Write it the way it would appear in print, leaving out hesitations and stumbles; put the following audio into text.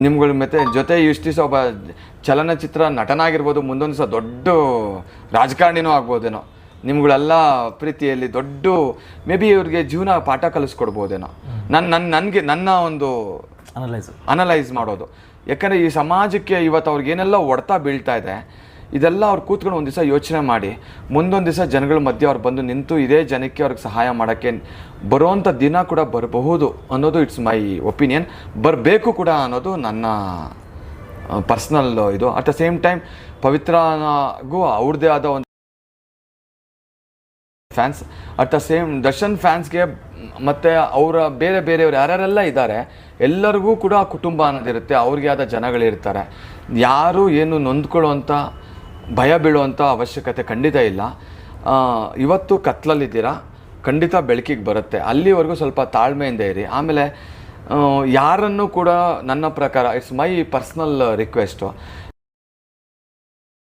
ನಿಮ್ಗಳ ಮತ್ತೆ ಜೊತೆ ಇಷ್ಟು ದಿವಸ ಒಬ್ಬ ಚಲನಚಿತ್ರ ನಟನಾಗಿರ್ಬೋದು, ಮುಂದೊಂದು ದಿವಸ ದೊಡ್ಡ ರಾಜಕಾರಣಿನೂ ಆಗ್ಬೋದೇನೋ. ನಿಮ್ಗಳೆಲ್ಲ ಪ್ರೀತಿಯಲ್ಲಿ ದೊಡ್ಡ ಮೇ ಬಿ ಇವ್ರಿಗೆ ಜೀವನ ಪಾಠ ಕಲಿಸ್ಕೊಡ್ಬೋದೇನೋ. ನನ್ನ ಒಂದು ಅನಲೈಸ್ ಮಾಡೋದು. ಯಾಕಂದರೆ ಈ ಸಮಾಜಕ್ಕೆ ಇವತ್ತು ಅವ್ರಿಗೇನೆಲ್ಲ ಹೊಡ್ತಾ ಬೀಳ್ತಾ ಇದೆ, ಇದೆಲ್ಲ ಅವ್ರು ಕೂತ್ಕೊಂಡು ಒಂದು ದಿವಸ ಯೋಚನೆ ಮಾಡಿ ಮುಂದೊಂದು ದಿವಸ ಜನಗಳ ಮಧ್ಯೆ ಅವ್ರು ಬಂದು ನಿಂತು ಇದೇ ಜನಕ್ಕೆ ಅವ್ರಿಗೆ ಸಹಾಯ ಮಾಡೋಕ್ಕೆ ಬರುವಂಥ ದಿನ ಕೂಡ ಬರಬಹುದು ಅನ್ನೋದು ಇಟ್ಸ್ ಮೈ ಒಪಿನಿಯನ್. ಬರಬೇಕು ಕೂಡ ಅನ್ನೋದು ನನ್ನ ಪರ್ಸ್ನಲ್ ಇದು. ಅಟ್ ದ ಸೇಮ್ ಟೈಮ್ ಪವಿತ್ರನಿಗೂ ಅವ್ರದ್ದೇ ಆದ ಒಂದು fans, at the same Darshan ಫ್ಯಾನ್ಸ್ಗೆ ಮತ್ತು ಅವರ ಬೇರೆಯವ್ರು ಯಾರ್ಯಾರೆಲ್ಲ ಇದ್ದಾರೆ ಎಲ್ಲರಿಗೂ ಕೂಡ ಕುಟುಂಬ ಅನ್ನೋದಿರುತ್ತೆ, ಅವ್ರಿಗೆ ಆದ ಜನಗಳಿರ್ತಾರೆ. ಯಾರು ಏನು ನೊಂದ್ಕೊಳ್ಳುವಂಥ ಭಯ ಬೀಳುವಂಥ ಅವಶ್ಯಕತೆ ಖಂಡಿತ ಇಲ್ಲ. ಇವತ್ತು ಕತ್ಲಲ್ಲಿದ್ದೀರಾ, ಖಂಡಿತ ಬೆಳಕಿಗೆ ಬರುತ್ತೆ. ಅಲ್ಲಿವರೆಗೂ ಸ್ವಲ್ಪ ತಾಳ್ಮೆಯಿಂದ ಇರಿ. ಆಮೇಲೆ ಯಾರನ್ನು ಕೂಡ ನನ್ನ ಪ್ರಕಾರ ಇಟ್ಸ್ ಮೈ ಪರ್ಸ್ನಲ್ ರಿಕ್ವೆಸ್ಟು,